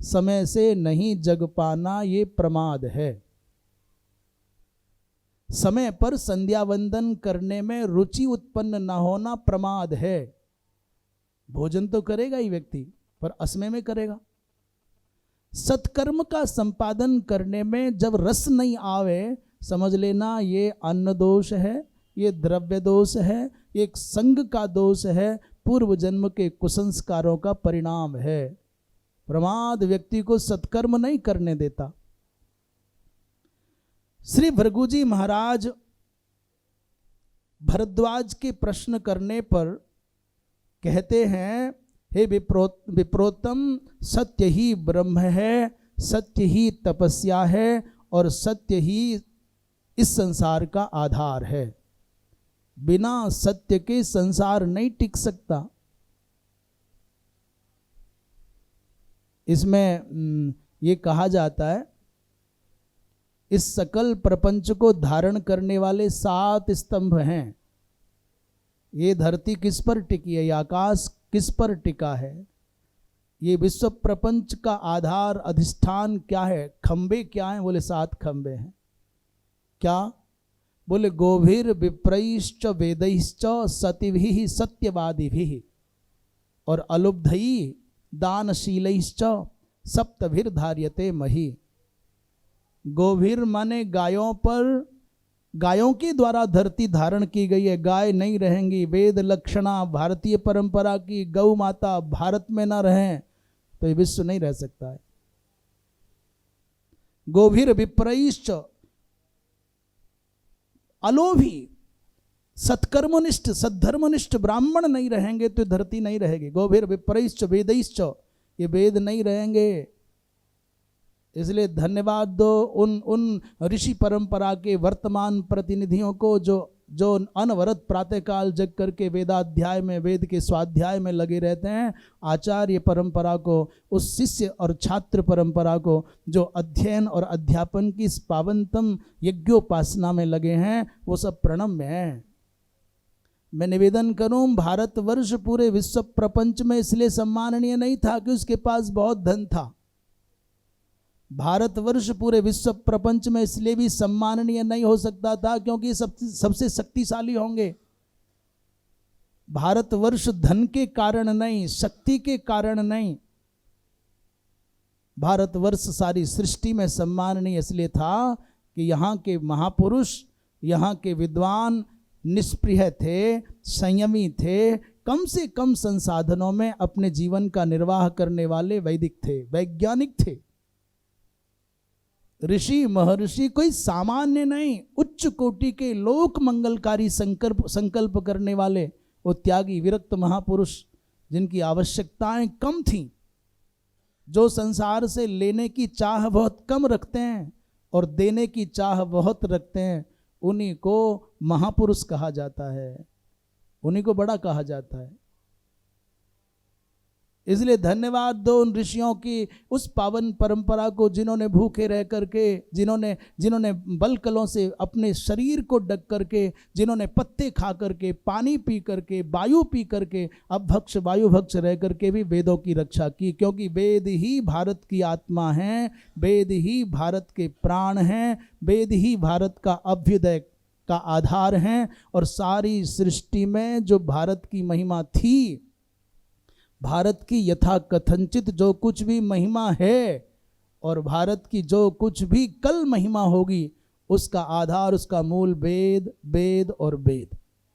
समय से नहीं जग पाना ये प्रमाद है। समय पर संध्या वंदन करने में रुचि उत्पन्न न होना प्रमाद है। भोजन तो करेगा ही व्यक्ति, पर असमय में करेगा। सत्कर्म का संपादन करने में जब रस नहीं आवे, समझ लेना ये अन्न दोष है, ये द्रव्य दोष है, एक संग का दोष है, पूर्व जन्म के कुसंस्कारों का परिणाम है। प्रमाद व्यक्ति को सत्कर्म नहीं करने देता। श्री भृगुजी महाराज भरद्वाज के प्रश्न करने पर कहते हैं, हे विप्रोत्तम, सत्य ही ब्रह्म है, सत्य ही तपस्या है और सत्य ही इस संसार का आधार है। बिना सत्य के संसार नहीं टिक सकता। इसमें ये कहा जाता है, इस सकल प्रपंच को धारण करने वाले 7 स्तंभ हैं। ये धरती किस पर टिकी है, ये आकाश किस पर टिका है, ये विश्व प्रपंच का आधार अधिष्ठान क्या है, खंबे क्या हैं? बोले 7 खंबे हैं। क्या? बोले गोभिर विप्रैश्च वेदैश्च सतिभिः सत्यवादिभिः और अलुब्धैः दानशीलैश्च सप्तभिर्धार्यते मही। गोभिर माने गायों पर, गायों के द्वारा धरती धारण की गई है। गाय नहीं रहेंगी, वेद लक्षणा भारतीय परंपरा की गौ माता भारत में ना रहें तो ये विश्व नहीं रह सकता है। गोभिर विप्रैश्च, अलोभी सत्कर्मनिष्ठ सद्धर्मनिष्ठ ब्राह्मण नहीं रहेंगे तो धरती नहीं रहेगी। गोभिर विप्रैश्च वेदैश्च, ये वेद नहीं रहेंगे। इसलिए धन्यवाद दो उन ऋषि परंपरा के वर्तमान प्रतिनिधियों को जो अनवरत प्रातःकाल जग करके वेदाध्याय में, वेद के स्वाध्याय में लगे रहते हैं। आचार्य परंपरा को, उस शिष्य और छात्र परंपरा को जो अध्ययन और अध्यापन की इस पावनतम यज्ञोपासना में लगे हैं, वो सब प्रणम्य हैं। मैं निवेदन करूं, भारतवर्ष पूरे विश्व प्रपंच में इसलिए सम्माननीय नहीं था कि उसके पास बहुत धन था। भारतवर्ष पूरे विश्व प्रपंच में इसलिए भी सम्माननीय नहीं हो सकता था क्योंकि सबसे शक्तिशाली होंगे। भारतवर्ष धन के कारण नहीं, शक्ति के कारण नहीं, भारतवर्ष सारी सृष्टि में सम्माननीय इसलिए था कि यहाँ के महापुरुष, यहाँ के विद्वान निष्प्रिय थे, संयमी थे, कम से कम संसाधनों में अपने जीवन का निर्वाह करने वाले वैदिक थे, वैज्ञानिक थे। ऋषि महर्षि कोई सामान्य नहीं, उच्च कोटि के लोक मंगलकारी संकल्प करने वाले वो त्यागी विरक्त महापुरुष, जिनकी आवश्यकताएं कम थीं, जो संसार से लेने की चाह बहुत कम रखते हैं और देने की चाह बहुत रखते हैं, उन्हीं को महापुरुष कहा जाता है, उन्हीं को बड़ा कहा जाता है। इसलिए धन्यवाद दो उन ऋषियों की, उस पावन परंपरा को जिन्होंने भूखे रह करके, जिन्होंने बल कलों से अपने शरीर को ढक करके, जिन्होंने पत्ते खा करके, पानी पी करके, वायु पी करके, अपभक्ष वायु भक्ष रह करके भी वेदों की रक्षा की। क्योंकि वेद ही भारत की आत्मा है, वेद ही भारत के प्राण हैं, वेद ही भारत का अभ्युदय का आधार हैं। और सारी सृष्टि में जो भारत की महिमा थी, भारत की यथा कथनचित जो कुछ भी महिमा है और भारत की जो कुछ भी कल महिमा होगी, उसका आधार, उसका मूल वेद, वेद और वेद।